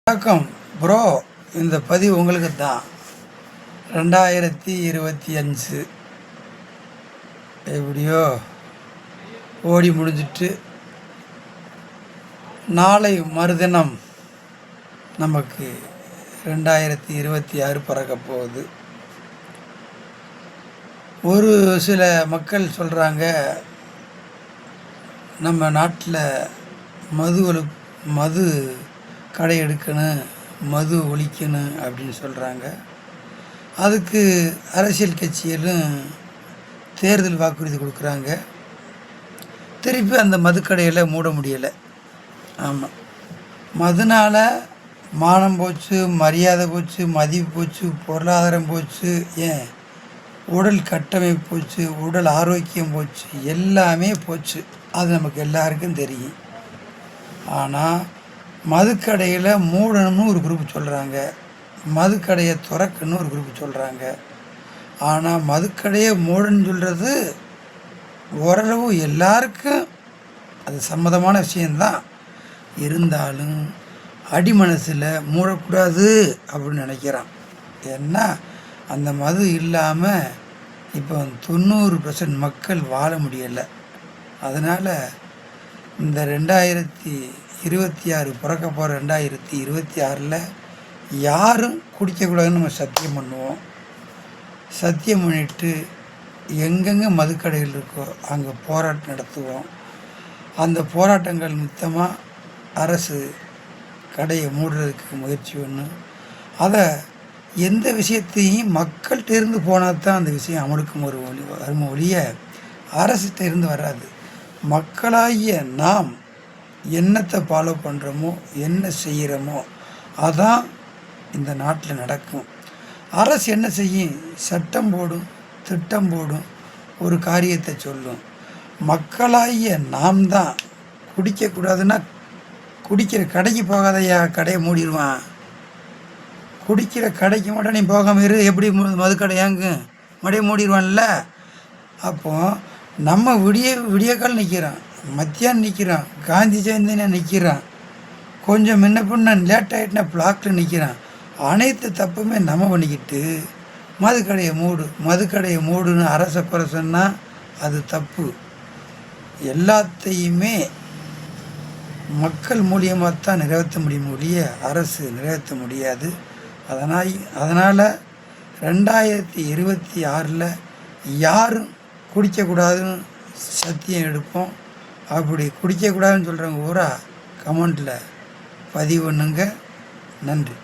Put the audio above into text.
வணக்கம் ப்ரோ, இந்த பதிவு உங்களுக்கு தான். 2025 எப்படியோ ஓடி முடிஞ்சிட்டு நாளை மறுதினம் நமக்கு 2026 பிறக்க போகுது. ஒரு சில மக்கள் சொல்கிறாங்க, நம்ம நாட்டில் மது கடை எடுக்கணும், மது ஒழிக்கணும் அப்படின்னு சொல்கிறாங்க. அதுக்கு அரசியல் கட்சிகளும் தேர்தல் வாக்குறுதி கொடுக்குறாங்க. திருப்பி அந்த மதுக்கடையில் மூட முடியலை. ஆமாம், மதுனால் மானம் போச்சு, மரியாதை போச்சு, மதிப்பு போச்சு, பொருளாதாரம் போச்சு, ஏன் உடல் கட்டமைப்பு போச்சு, உடல் ஆரோக்கியம் போச்சு, எல்லாமே போச்சு. அது நமக்கு எல்லாருக்கும் தெரியும். ஆனால் மதுக்கடையில் மூடணும்னு ஒரு குரூப் சொல்கிறாங்க, மதுக்கடையை திறக்கணும்னு ஒரு குரூப் சொல்கிறாங்க. ஆனால் மதுக்கடையை மூடணும்னு சொல்கிறது ஓரளவு எல்லாருக்கும் அது சம்மதமான விஷயந்தான். இருந்தாலும் அடி மனசில் மூடக்கூடாது அப்படின்னு நினைக்கிறான். ஏன்னா அந்த மது இல்லாமல் இப்போ 90% மக்கள் வாழ முடியலை. அதனால் இந்த 2026 பிறக்க போகிற 2026 யாரும் குடிக்கக்கூடாதுன்னு நம்ம சத்தியம் பண்ணுவோம். சத்தியம் பண்ணிவிட்டு எங்கெங்கே மதுக்கடைகள் இருக்கோ அங்கே போராட்டம் நடத்துவோம். அந்த போராட்டங்கள் மொத்தமாக அரசு கடையை மூடுறதுக்கு முயற்சி பண்ணும். அதை எந்த விஷயத்தையும் மக்கள்கிட்ட இருந்து போனால் தான் அந்த விஷயம் அமலுக்கும் வரும் ஒழிய அரசுகிட்ட இருந்து வராது. மக்களாகிய நாம் என்னத்தை ஃபாலோ பண்ணுறோமோ, என்ன செய்கிறோமோ அதான் இந்த நாட்டில் நடக்கும். அரசு என்ன செய்யும்? சட்டம் போடும், திட்டம் போடும், ஒரு காரியத்தை சொல்லும். மக்களாகிய நாம் தான் குடிக்கக்கூடாதுன்னா குடிக்கிற கடைக்கு போகாதையா, கடையை மூடிடுவான். குடிக்கிற கடைக்கு மட்டும் நீ போகாமல் இரு, எப்படி மதுக்கடையாங்க மடையை மூடிடுவான்ல. அப்போது நம்ம விடியக்கால் நிற்கிறான், மத்தியானம் நிற்கிறான், காந்தி ஜெயந்தினா நிற்கிறான், கொஞ்சம் முன்ன பின்ன லேட் ஆகிட்டுனா பிளாக்கில் நிற்கிறான். அனைத்து தப்புமே நம்ம பண்ணிக்கிட்டு மதுக்கடையை மூடுன்னு அரசை குறை சொன்னால் அது தப்பு. எல்லாத்தையுமே மக்கள் மூலியமாக தான் நிறைவேற்ற முடியும் ஒழிய அரசு நிறைவேற்ற முடியாது. அதனால் 2026 யாரும் குடிக்கக்கூடாதுன்னு சத்தியம் எடுப்போம். அப்படி குடிக்கக்கூடாதுன்னு சொல்கிறவங்க பூரா கமெண்ட்டில் பதிவு பண்ணுங்க. நன்றி.